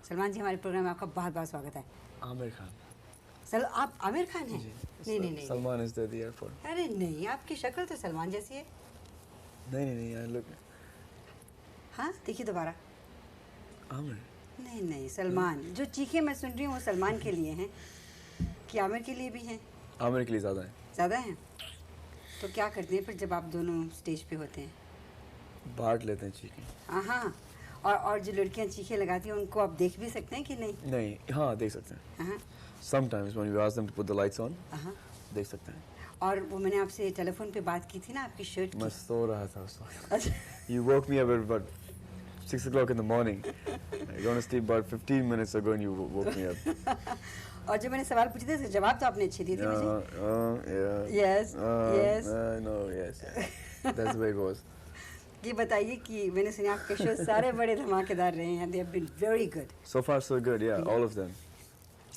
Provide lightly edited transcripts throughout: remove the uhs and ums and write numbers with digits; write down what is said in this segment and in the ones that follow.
सलमान जी, हमारे प्रोग्राम में आपका बहुत बहुत स्वागत है। आमिर खान। आप आमिर खान हैं? नहीं। Salman is the airport. अरे नहीं, आपकी शक्ल तो सलमान जैसी है। नहीं यार, लुक। हाँ, देखिए दोबारा। आमिर। नहीं, सलमान। जो चीखें मैं सुन रही हूँ वो सलमान के लिए हैं कि आमिर के लिए भी हैं? आमिर के लिए ज़्यादा है। ज़्यादा हैं? तो क्या करते हैं फिर जब आप दोनों स्टेज पे होते हैं? बांट लेते हैं चीखें। हाँ। और जो लड़कियाँ चीखें लगाती हैं उनको आप देख भी सकते हैं कि नहीं? नहीं, हाँ देख सकते हैं। हाँ। Sometimes when you ask them to put the lights on, देख सकते हैं। और वो मैंने आपसे टेलीफोन पे बात की थी ना आपकी शर्ट की। मैं सो रहा था उस वक्त। अच्छा। You woke me up at about 6 o'clock in the morning. I gone to sleep about 15 minutes ago and you woke me up. और जो मैंने सवाल पूछे थे उसके जवाब तो आपने अच्छे दिए थे मुझे। Yes. No, yes. That's the way it was. ये बताइए कि मैंने सुना आपके शो सारे बड़े धमाकेदार रहे हैं। They have been very good. So far so good, yeah, all of them.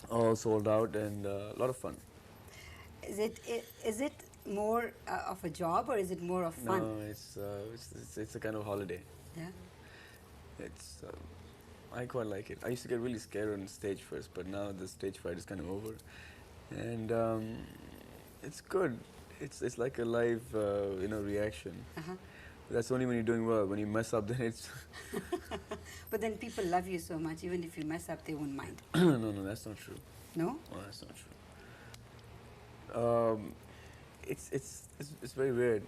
All sold out and a lot of fun. Is it more of a job or is it more of fun? No, it's a kind of holiday. Yeah. It's I quite like it. I used to get really scared on stage first, but now the stage fright is kind of over, and it's good. It's like a live reaction. That's only when you're doing well. When you mess up, then it's. But then people love you so much. Even if you mess up, they won't mind. No, that's not true. No? No, that's not true. It's very weird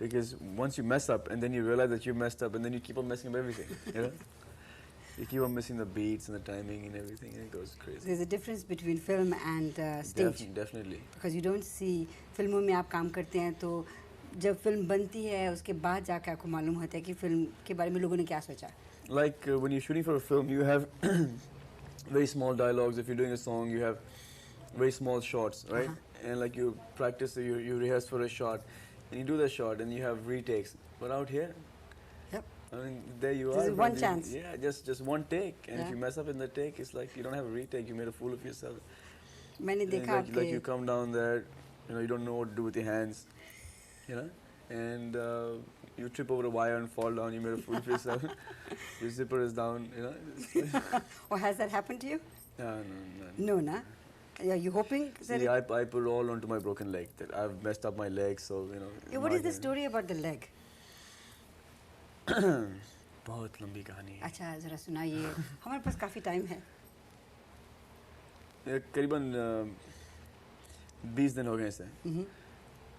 because once you mess up and then you realize that you messed up and then you keep on messing up everything. You know, you keep on missing the beats and the timing and everything, and it goes crazy. There's a difference between film and stage. Definitely. Because you don't see फिल्मों में आप काम करते हैं तो जब film बनती है उसके बाद जाकर आपको मालूम होता है कि फिल्म के बारे में लोगों ने क्या सोचा. Like when you're shooting for a film, you have very small dialogues. If you're doing a song, you have very small shots, right? And like you practice, you rehearse for a shot, and you do the shot, and you have retakes. But out here, yep. I mean, there you This are. is one chance. Yeah, just one take, and if you mess up in the take, it's like you don't have a retake. You made a fool of yourself. मैंने देखा like you come down there, you don't know what to do with your hands, and you trip over a wire and fall down. You made a fool of yourself. Your zipper is down, Or has that happened to you? No. No, na. Are you hoping? See, I put all onto my broken leg. That I've messed up my leg, so Yeah, what is the story about the leg? बहुत लंबी कहानी है. अच्छा, जरा सुनाइए. हमारे पास काफी time है. करीबन 20 दिन हो गए इसे.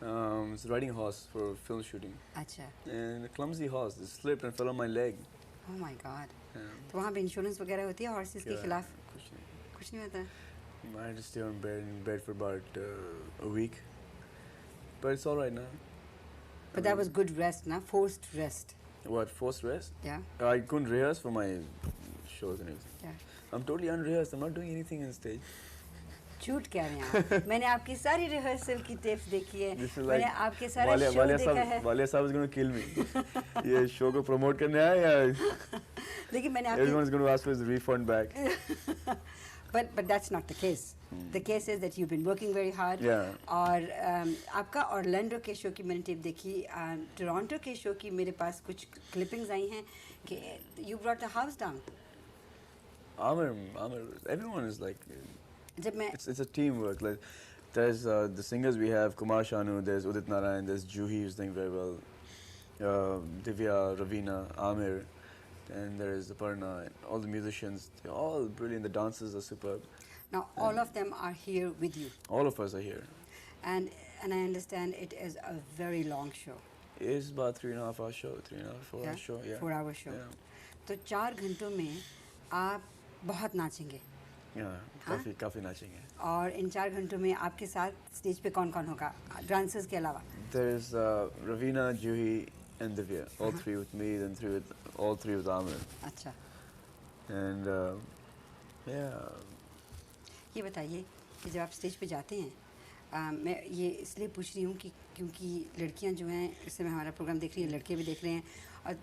Was riding a horse for film shooting. अच्छा. And a clumsy horse slipped and fell on my leg. Oh my God. तो वहाँ पे इंश्योरेंस वगैरह होती है हॉर्सेस के खिलाफ? कुछ नहीं होता. I had to stay in bed for about a week, but it's all right now. But that was good rest, na? Forced rest. What, forced rest? Yeah. I couldn't rehearse for my shows and everything. Yeah. I'm totally unrehearsed. I'm not doing anything on stage. झूठ कह रहे हैं आप. मैंने आपकी सारी rehearsal की tapes देखी है. मैंने आपके सारे वालिया शो देखा है. वालिया साहब is going to kill me. ये शो को प्रमोट करने आया या? लेकिन मैंने Everyone's going to ask for his refund back. But that's not the case. The case is that you've been working very hard. Yeah. और आपका ऑरलैंडो के शो की मैंने टेप देखी. टोरंटो के शो की मेरे पास कुछ क्लिपिंग्स आई हैं कि you brought the house down. Amir, everyone is like. जब मैं. It's a teamwork. Like there's the singers we have Kumar Shanu, there's Udit Narayan, there's Juhi who's doing very well, Divya, Ravina, Amir. And there is Aparna, and all the musicians, they're all brilliant. The dancers are superb. Now all of them are here with you. All of us are here. And I understand it is a very long show. It is about 3.5 hour show, 4 hour show, yeah. 4 hour show. Yeah. तो 4 घंटों में आप बहुत नाचेंगे. काफी नाचेंगे. और इन 4 घंटों में आपके साथ स्टेज पे कौन-कौन होगा डांसर्स के अलावा? There is Ravina, Juhi, and Divya, all three with me, then all three with Amir. अच्छा. And yeah. ये बताइए कि जब आप स्टेज पे जाते हैं, मैं ये इसलिए पूछ रही हूँ कि क्योंकि लड़कियाँ जो हैं इस समय हमारा प्रोग्राम देख रही हैं, लड़के भी देख रहे हैं, और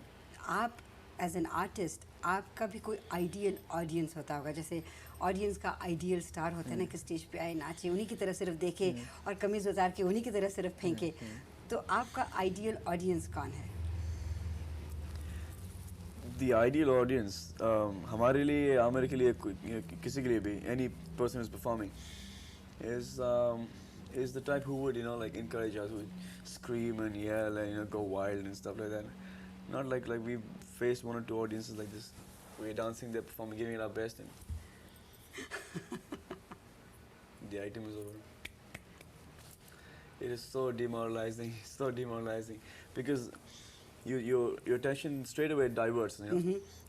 आप एज एन आर्टिस्ट आपका भी कोई आइडियल ऑडियंस होता होगा. जैसे ऑडियंस का आइडियल स्टार होता है ना कि स्टेज पे आए, नाचे, उन्हीं की तरह सिर्फ देखे और कमीज़ उतार के उन्हीं की तरह सिर्फ फेंके. तो आपका आइडियल ऑडियंस कौन है? the ideal audience, हमारे लिए, आमिर के लिए, किसी के लिए भी, any person who's performing, is the type who would, you know, like encourage us, would scream and yell and, you know, go wild and stuff like that. Not like we faced one or two audiences like this. We're dancing, they're performing, giving it our best, and the item is over. It is so demoralizing, because your attention straight away diverts, you know?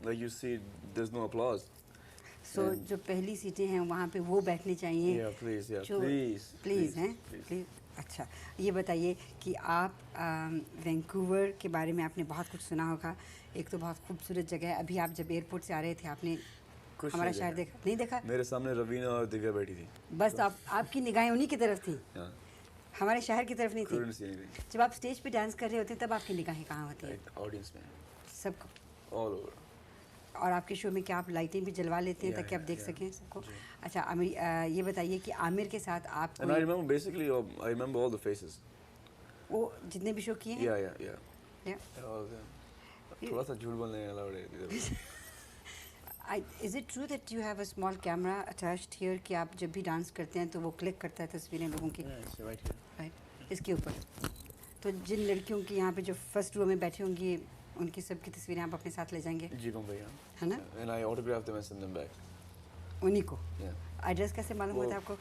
Like you see, there's no applause. So जो पहली सीटें हैं वहाँ पे वो बैठनी चाहिए। Yeah, please, हैं, please. अच्छा, ये बताइए कि आप वैंकूवर के बारे में आपने बहुत कुछ सुना होगा। एक तो बहुत खूबसूरत जगह है। अभी आप जब एयरपोर्ट से आ रहे थे, आपने हमारा शहर देखा? नहीं देखा? मेरे सामने रवीना और दिव्या बैठी थी। बस आपकी निगाहें उन्हीं की तरफ थी, हमारे शहर की तरफ नहीं थी। जब आप स्टेज पे डांस कर रहे होते हैं तब आपकी निगाहें कहाँ होती हैं? ऑडियंस में, सबको, ऑल ओवर। और आपके शो में क्या आप लाइटें भी जलवा लेते हैं ताकि आप देख सकें सबको? अच्छा, ये बताइए कि आमिर के साथ आप And I remember all the faces. वो जितने भी शो किए हैं? Yeah. थोड़ा सा झूठ बोलने अलाउड है। Is it true that you have a small camera attached here कि आप जब भी डांस करते हैं तो वो क्लिक करता है तस्वीरें लोगों की? Right, इसके ऊपर। तो जिन लड़कियों की यहाँ पे जो फर्स्ट रो में बैठी होंगी, उनकी सबकी तस्वीरें आप अपने साथ ले जाएंगे? जी कौन भैया, है ना? And I autographed them and sent them back. उन्हीं को? Yeah. एड्रेस कैसे मालूम हुआ था आपको?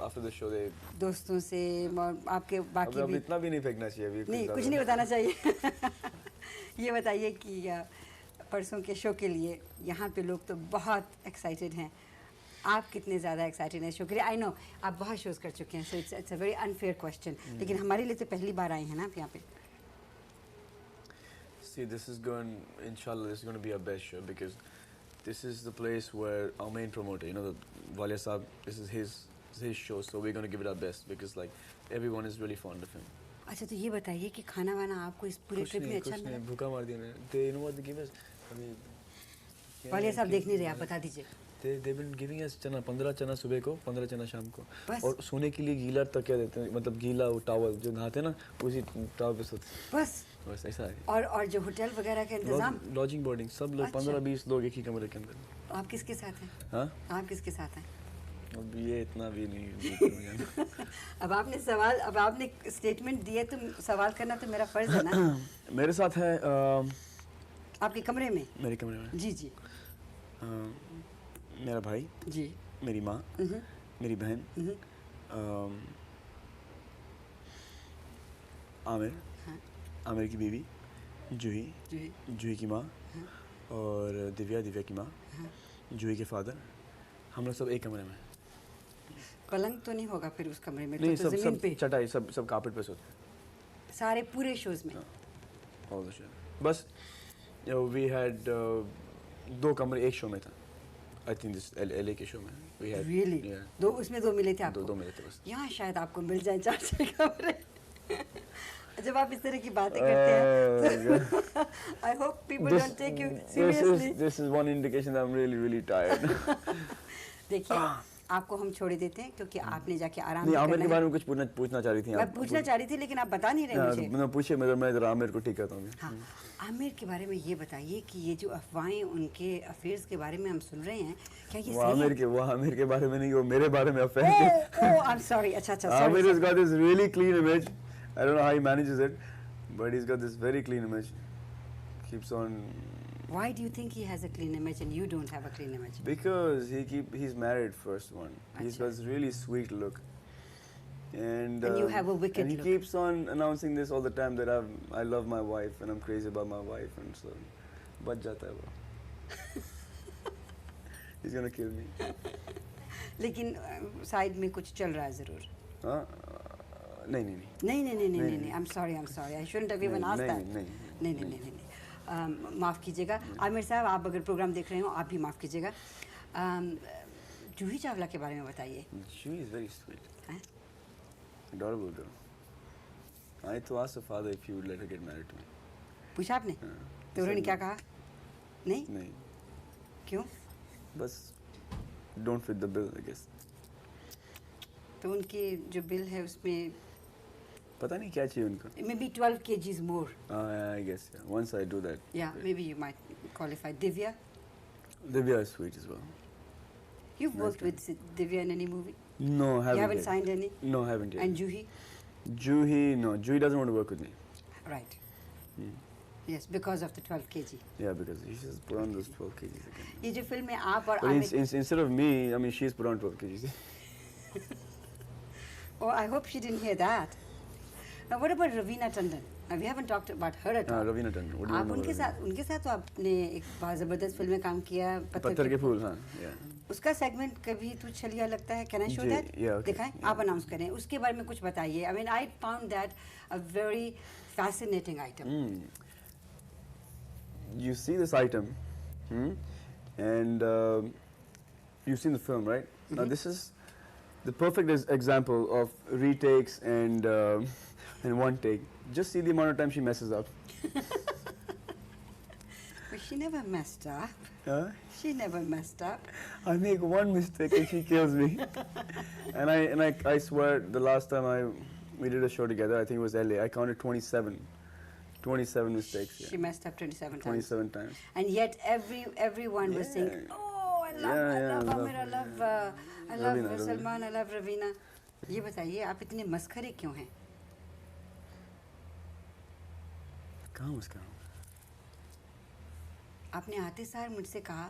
After the show they दोस्तों से और आपके बाकी भी? इतना भी नहीं फेंकना चाहिए अभी। नहीं, कुछ नहीं बताना चाहिए। ये बताइए कि परसों के शो के लिए यहाँ पे लोग तो बहुत एक्साइटेड हैं। आप कितने ज़्यादा एक्साइटेड हैं शो के लिए? आई नो आप बहुत शोज़ कर चुके हैं, so it's a very unfair question, लेकिन हमारे लिए तो पहली बार आए हैं ना आप यहाँ पे। See, inshallah, this is going to be our best show, because this is the place where our main promoter, you know, Walia Saab, this is his show, so we're going to give it our best, because like everyone is really fond of him. अच्छा, तो ये बताइए कि खाना वाना आपको इस पूरे ट्रिप में अच्छा मिला? भूखा मार दिया मैंने। They, you know what they give us? Walia साहब देख नहीं रहे, आप बता दीजिए। They've been giving us चना, 15 चना सुबह को, 15 चना शाम को, बस? और सोने के लिए गीला तकिया देते हैं, मतलब गीला वो टॉवल जो नहाते हैं ना, उसी टॉवल पे सोते हैं। बस ऐसा है। और जो होटल वगैरह का इंतजाम? लॉजिंग बोर्डिंग सब लोग, 15-20 लोग एक ही कमरे के अंदर। आप किसके साथ हैं? हाँ, आप किसके साथ हैं? अब ये इतना भी नहीं। अब आपने स्टेटमेंट दिए तो सवाल करना तो मेरा फर्ज है ना। मेरे साथ है आपके कमरे में? मेरे कमरे में जी। मेरा भाई जी, मेरी माँ, मेरी बहन, आमिर, आमिर की बीवी जूही की माँ, और दिव्या की माँ, जूही के फादर, हम लोग सब एक कमरे में। पलंग तो नहीं होगा फिर उस कमरे में? नहीं, तो सब चटाई, सब कारपेट पे सोते। सारे पूरे शोज में? All the show. बस वी हैड 2 कमरे एक शो में था। आई थिंक दिस एलए के शो में वी हैड रियली दो, उसमें 2 मिले थे आपको? 2 मिले थे बस। यहाँ शायद आपको मिल जाए 4-6 कमरे। जब आप इस तरह की बातें करते हैं, I hope people don't take you seriously. This is one indication that I am really tired. देखिए, आपको हम छोड़ देते हैं क्योंकि आपने जाके आराम नहीं, आमिर के बारे में कुछ पूछना चाह रही थी। मैं पूछना चाह रही थी लेकिन आप बता नहीं रहे मुझे। मैं पूछे, मैं जरा आमिर को ठीक कहता हूँ। हाँ, आमिर के बारे में ये बताइए कि ये जो अफवाहें उनके अफेयर्स के बारे में हम सुन रहे हैं, क्या ये सही है? वो आमिर के बारे में नहीं, वो मेरे बारे में अफेयर है। ओह, आई एम सॉरी। अच्छा, Aamir has got this really clean image. I don't know how he manages it, but he's got this very clean image. Keeps on. Why do you think he has a clean image and you don't have a clean image? Because he's married, first one. He's got this really sweet look. And you have a wicked and he look. keeps on announcing this all the time that I love my wife and I'm crazy about my wife, and so बच जाता है वो। He's gonna kill me. लेकिन side में कुछ चल रहा है जरूर? हाँ, नहीं। I'm sorry. I shouldn't have even asked that. नहीं। माफ़ कीजिएगा आमिर साहब, आप अगर प्रोग्राम देख रहे हो आप भी माफ़ कीजिएगा। जूही चावला के बारे में बताइए। She is very sweet. Adorable girl. I to ask her father if he would let her get married to me. पूछा आपने? तो उन्होंने क्या कहा? नहीं। क्यों? बस don't fit the bill, I guess. तो उनके जो बिल है उसमें पता नहीं क्या चाहिए उनको। Maybe 12 kgs more. I guess, yeah. Once I do that. Yeah, maybe you might qualified. Divya, Divya is sweet as well. you've Nice worked guy. with Divya in any movie? No, haven't You haven't yet. signed any? No, haven't yet. And Juhi? Juhi, no. Juhi doesn't want to work with me. Right. Hmm. Yes, because of the 12 kg. Yeah, because he just put on those 12 kgs again. ये जो film में आप और But Aamir, instead of me, I mean, she's put on 12 kgs. oh, I hope she didn't hear that. Now, what about Raveena Tandon? Now, we haven't talked about her at all. Raveena Tandon. What do you आप know उनके about साथ तो आपने एक बहुत ज़बरदस्त film में काम किया, पत्थर के फूल, हाँ, yeah. उसका सेगमेंट कभी तू छलिया लगता है, कैन आई शो जी, दैट? yeah, okay, दिखाएं, yeah. आप अनाउंस करें, उसके बारे में कुछ बताइए. I mean I found that a very fascinating item. You see this item, and you've seen the film, right? Now this is the perfect example of retakes and one take. Just see the amount of time she messes up. But she never messed up. Huh? She never messed up. I make one mistake and she kills me. and I swear the last time we did a show together, I think it was LA, I counted 27 mistakes. Yeah. She messed up 27 times. 27 times. And yet everyone was saying, oh, I love Amir, I love Raveena, Salman, I love Raveena. ये बताइए आप इतने मस्खरे क्यों हैं? कहाँ मस्खरा? आपने आते सार मुझसे कहा,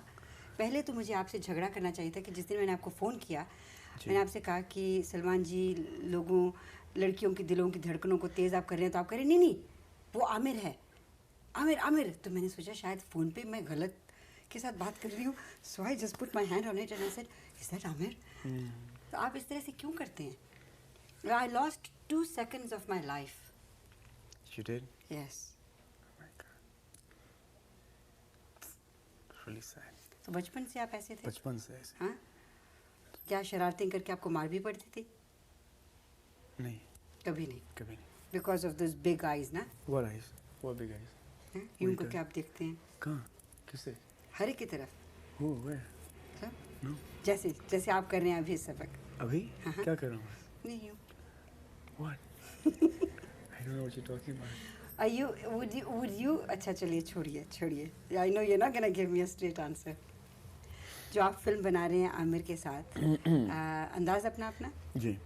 पहले तो मुझे आपसे झगड़ा करना चाहिए था कि जिस दिन मैंने आपको फ़ोन किया, मैंने आपसे कहा कि सलमान जी लड़कियों की दिलों की धड़कनों को तेज़ आप कर रहे हैं, तो आप कह रहे नहीं वो आमिर है, आमिर. तो मैंने सोचा शायद फ़ोन पे मैं गलत के साथ बात कर रही हूँ. So I just put my hand on it and I said, is that Aamir? तो आप इस तरह से क्यों करते हैं? I lost 2 seconds of my life. You did? Yes. Oh my God. It's really sad. तो बचपन से आप ऐसे थे? बचपन से ऐसे? हाँ? क्या शरारतें करके आपको मार भी पड़ती थी? नहीं. कभी नहीं. कभी नहीं. Because of those big eyes, ना? What eyes? What big eyes? यूं करके आप देखते हैं. कहाँ? किससे? हर एक की तरफ. Who? Where? हाँ? No. जैसे आप कर रहे हैं अभी सबक. अभी? हाँ. क्या कर रहा हूँ? नहीं यूं. What? I don't know what you're talking about. Would you अच्छा चलिए छोड़िए. I know you're not gonna give me a straight answer. जो आप फिल्म बना रहे हैं आमिर के साथ, अंदाज अपना? जी.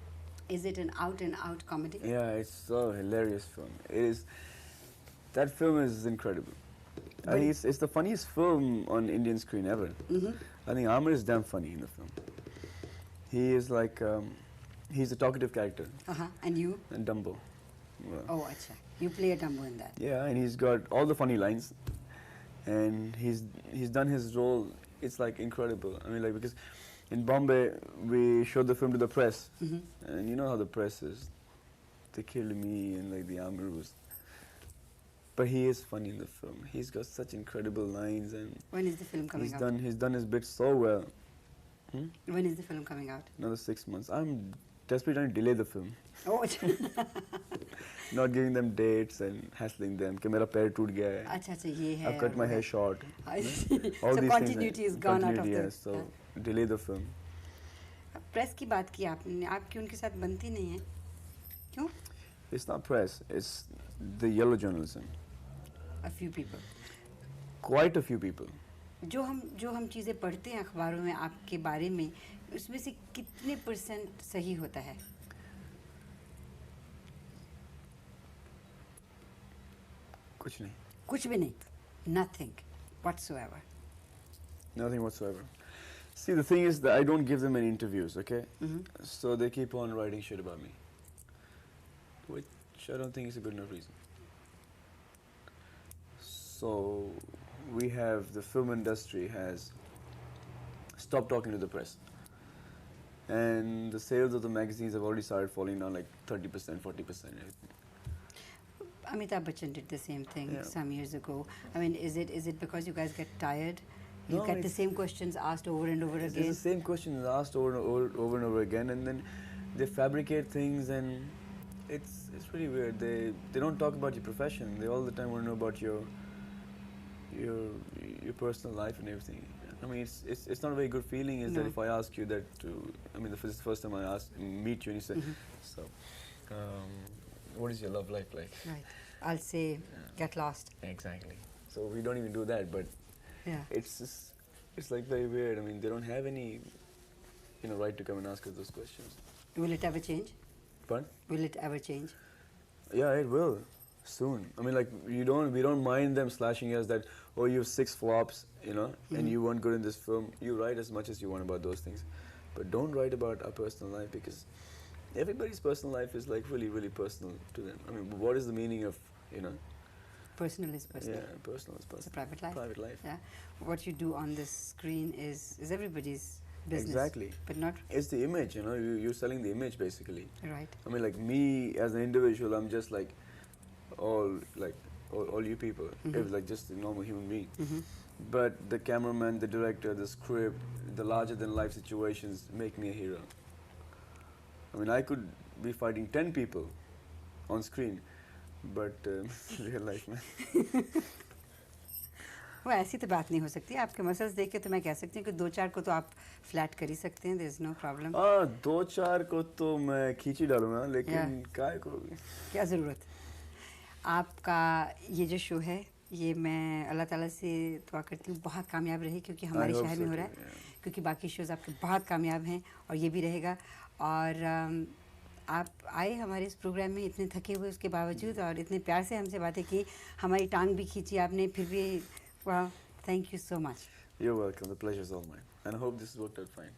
Is it an out and out comedy? Yeah, it's a hilarious film. It is. That film is incredible. I think it's the funniest film on Indian screen ever. I think Amir is damn funny in the film. He is like, he's a talkative character. And you? And Dumbo. Oh, acha. You play a Dumbo in that. Yeah, and he's got all the funny lines, and he's done his role. It's like incredible. I mean, like, because in Bombay we showed the film to the press, and you know how the press is. They killed me, and like the Amir was. But he is funny in the film. He's got such incredible lines, and when is the film coming out? He's done his bits so well. When is the film coming out? Another 6 months. I'm desperately trying to delay the film. Oh, Not giving them dates and hassling them. कि मेरा पैर टूट गया है. अच्छा ये है. I've cut my hair short. I All see. these So things continuity is gone out of continuity, the. yes, so delay the film. Press की बात की आपने, आपकी उनके साथ बनती नहीं है, क्यों? It's not press. It's the yellow journalism. A few people. Quite a few people. जो हम चीज़ें पढ़ते हैं अखबारों में आपके बारे में, उसमें से कितने % सही होता है? कुछ भी नहीं. Nothing whatsoever. Nothing whatsoever. See, the thing is that I don't give them any interviews, okay? So they keep on writing shit about me, which I don't think is a good enough reason. So the film industry has stopped talking to the press, and the sales of the magazines have already started falling down like 30%, 40%. Amitabh Bachchan did the same thing some years ago. I mean, is it because you guys get tired? You get the same questions asked over and over again? It's the same questions asked over and over again, and then they fabricate things, and it's really weird. They don't talk about your profession. They all the time want to know about your personal life and everything. I mean, it's not a very good feeling. Is that if I ask you that this is the first time I meet you, and you say, so, what is your love life like? Right. I'll say, get lost. Exactly. So we don't even do that, but Yeah. It's like very weird. I mean, they don't have any, right to come and ask us those questions. Will it ever change? But Will it ever change? yeah, it will soon. I mean, like we don't mind them slashing us that, oh, you have 6 flops, and you weren't good in this film. You write as much as you want about those things, but don't write about our personal life, because everybody's personal life is like really, really personal to them. I mean, what is the meaning of, Personal is personal. Yeah, personal is personal. It's a private life. Private life. Yeah. What you do on the screen is everybody's business. Exactly. But not It's the image, you're selling the image basically. right. I mean, like me as an individual, I'm just like all you people, like just a normal human being. But the cameraman, the director, the script, the larger than life situations make me a hero. I mean, I could be fighting 10 people on screen, but real life में वो ऐसी तो बात नहीं हो सकती. आपके muscles देख के तो मैं कह सकती हूँ कि 2-4 को तो आप फ्लैट कर ही सकते हैं. There is no problem. 2-4 को तो मैं खींच ही डालूंगा, लेकिन काय को क्या ज़रूरत. आपका ये जो शो है, ये मैं अल्लाह ताला से दुआ करती हूँ बहुत कामयाब रहे, क्योंकि हमारे शहर में हो रहा है. क्योंकि बाकी शोज़ आपके बहुत कामयाब हैं और ये भी रहेगा. और आप आए हमारे इस प्रोग्राम में इतने थके हुए उसके बावजूद, और इतने प्यार से हमसे बातें की. हमारी टांग भी खींची आपने, फिर भी. Well, thank you so much. You're welcome. The pleasure's all mine. And I hope this worked out fine.